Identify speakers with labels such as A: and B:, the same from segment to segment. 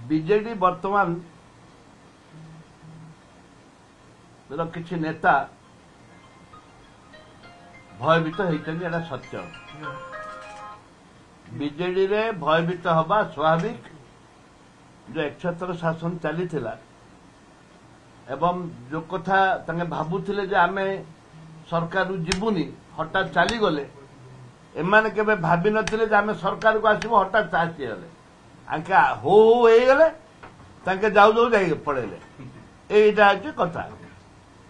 A: BJD ବର୍ତ୍ତମାନ କିଛି ନେତା ଭୟଭୀତ ହେଇଛନ୍ତି, ଏଟା ସତ୍ୟ। ବିଜେଡିରେ ଭୟଭୀତ ହବା ସ୍ୱାଭାବିକ। जो 71 शासन चली एवं जो कथा तांगे भाबुथिले जे आमे सरकार जीवुनी हठात चली गले, एमाने केबे भाबी नथिले जे आमे सरकार को आसीबो, हठात आसी गले। आंके हो हो हे गले, तांके जाऊ जाऊ जाई पड़ेले। एटा अछि कथा।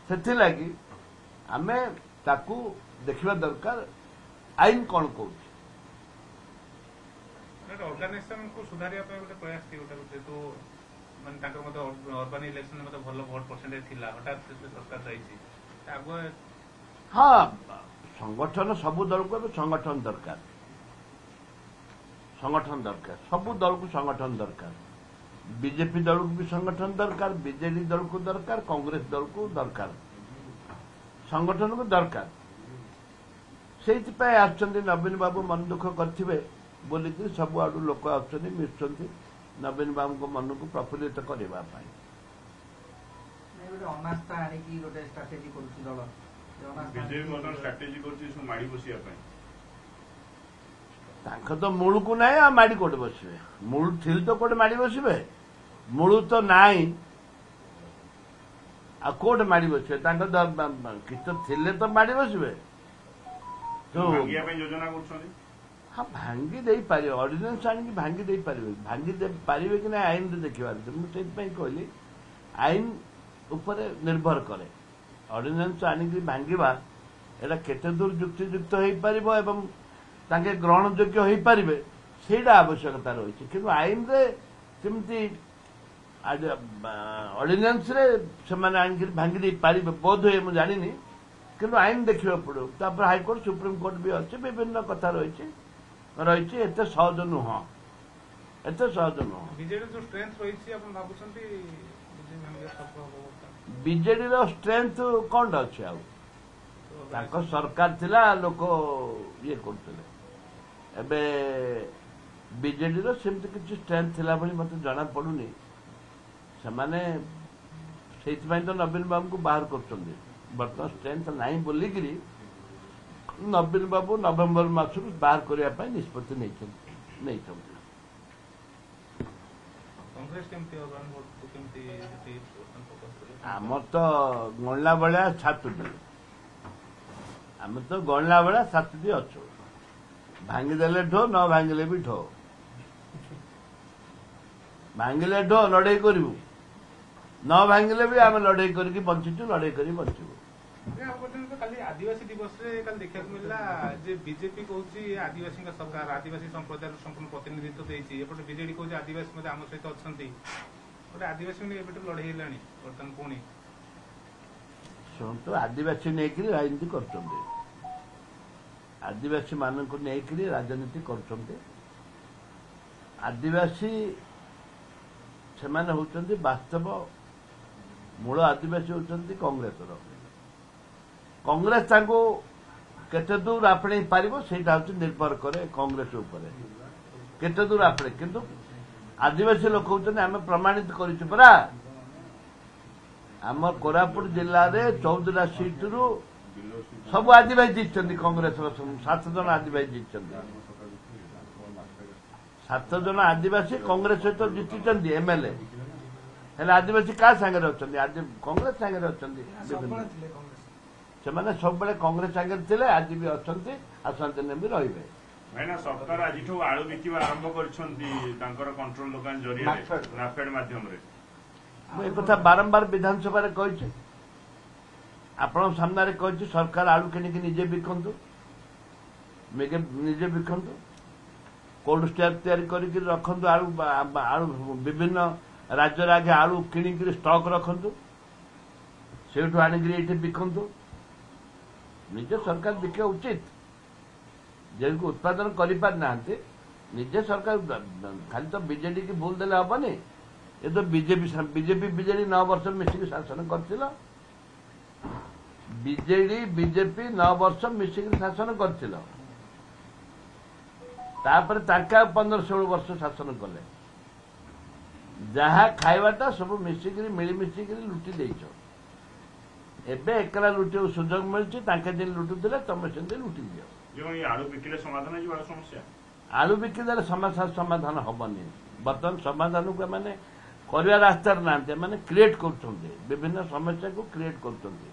A: सेथि लागि आमे ताकू देखिबा दरकार आईन कोन कहूछि।
B: ऑर्गेनाइजेशन को सुधारिया पे गोटे प्रयास थी गोटे जेतु माने ताकर मते अर्बन इलेक्शन में मते भलो वोट परसेंटेज थिला, हठात से सरकार जाईछि आगो।
A: हां, संगठन सबु दल को संगठन दरकार, संगठन दरकार, सबु दल को संगठन दरकार। बीजेपी दल को भी संगठन दरकार, बीजेडी दल को दरकार, कांग्रेस दल को दरकार, संगठन को दरकार। सेति पे आछंती नवीन बाबू मन दुख करथिबे बोली सब आड़ लोक आसुँच नवीन बाबू को मन को प्रफुल्लित करने। तो मूल को ना माड़ी कोटे बसवे, मूल थिल तो कोटे माड़ी बसवे, मूल तो नाई आ कोटे माड़ी बसवे, कित थिले तो माड़ी बसवे। तो
B: योजना
A: हाँ भांगी दे पारे, ऑर्डिनेंस आनी भांगी दे पारे, भांगी दे पारे कि ना आईन रे देखिबार। मुझे कहली आईन ऊपर निर्भर करे। ऑर्डिनेंस आनी भांगवा एटा केते दूर युक्तियुक्त हो पारिबो एवं ताके ग्रहण योग्य हो पारिबे सेटा आवश्यकता रही। किंतु आईन रे सेमती ऑर्डिनेंस रे सेमाने आनी भांगी दे पारिबे बोध होय मु जानिनी, किंतु आईन देखिबा पड़ो। तापर हाईकोर्ट सुप्रीम कोर्ट भी अच्छे, विभिन्न कथा रही रही। एत सहज नुह, एत सहज नुह। बीजेडी रो स्ट्रेंथ कौन अच्छे आ सरकार थिला लोक ये करथिले। एबे बीजेडी रो सेमती किछि स्ट्रेंथ थिला भली मते जाना पडुनी। समाने सेइतबाई तो नवीन बाबू को बाहर करछन्ते, बर्तमान स्ट्रेंथ नाही बोली गिरी नवीन बाबू नवेम्बर मास बाहर करने निष्पत्ति नहीं। आम तो गणला भाया छातुटी, आम तो गणला भाया छातुटी अच्छु। भांगीदेले ढो, न भांगिले भी ढो। भांगिले ढो लड़ाई करू, न भांगिले भी आम लड़ाई करके बंचीचु, लड़ाई कर बंचू।
B: आदिवासी दिवस रे कल देखा मिलला जे बीजेपी कहूची आदिवासी का सरकार, आदिवासी संप्रदाय संपूर्ण प्रतिनिधित्व देइछि। एपटे बीजेडी कहूची आदिवासी मध्ये आम सहित अछंती, ओटे आदिवासी ने एपटे लड़ाई हेलानी वर्तमान पुणी।
A: तो आदिवासी नेकरी राजनीति करछन्ते, आदिवासी मान को नेकरी राजनीति करछन्ते। आदिवासी से माने होचंती वास्तव मूल आदिवासी होचंती कांग्रेस रो। कांग्रेस ताको केते दूर आपणे पारिबो सेटा होची निर्भर करे कांग्रेस ऊपर, केते दूर आपणे। किंतु आदिवासी लोक होचने आमे प्रमाणित करिछु परा। आम कोरापुट जिल्ला रे 14 सीट रु सब आदिवासी जीतछन्ती। कांग्रेस रो 7 जन आदिवासी जीतछन्ती, 7 जन आदिवासी कांग्रेस तो जीतिछन्ती एमएलए। हेले आदिवासी का संगे रहछन्ती, आज कांग्रेस संगे रहछन्ती। से माने सब बेले कांग्रेस संगे थिले, आज भी अछन्ती, आसंते ने भी रहिबे।
B: मैना सरकार आज ठो आळु बिकिबा आरंभ करछन्ती तांकर कंट्रोल दुकान जरिया नाफेड माध्यम रे।
A: मु ए कथा बारंबार विधानसभा रे कहिछि, आपण सामने रे कहिछि सरकार आळु किनि कि निजे बिकंतु, निजे बिकंतु, कोल्ड स्टोर तैयारी करि कि रखंतु। आळु विभिन्न राज्य आगे आळु किनि कि स्टॉक रखंतु, सेठु आनि कि एठी बिकंतु। निजे सरकार बिके उचित, जेको उत्पादन करि पार नांते निजे सरकार। खाली तो बीजेडी की भूल देले हबनी। ये तो बीजेपी बीजेडी 9 वर्ष मिसिक शासन करथिला। बीजेडी बीजेपी 9 वर्ष मिसिक शासन करथिला, तापर ताका 15-16 वर्ष शासन कले। ଯାହା ଖାଇବାଟା ସବୁ ମିଶିକିରି ମିଳିମିଶିକିରି ଲୁଟି ଦେଇଛ। ଏବେ ଏକଲା ଲୁଟିବାକୁ ସୁଯୋଗ ମିଳୁଛି, ତାଙ୍କେ ଯେମିତି ଲୁଟୁଥିଲେ ତମେ ସେମିତି ଲୁଟି ଦିଅ।
C: ଆଳୁ ବିକିଲେ ସମାଧାନ ହେଇଯିବ ଆଳୁ ସମସ୍ୟା?
A: ଆଳୁ ବିକିଦେଲେ ସମସ୍ୟା ସମାଧାନ ହବନି। ବର୍ତ୍ତମାନ ସମାଧାନକୁ ଏମାନେ କରିବା ରାସ୍ତାରେ ନାହାନ୍ତି, ଏମାନେ କ୍ରିଏଟ କରୁଛନ୍ତି, ବିଭିନ୍ନ ସମସ୍ୟାକୁ କ୍ରିଏଟ କରୁଛନ୍ତି।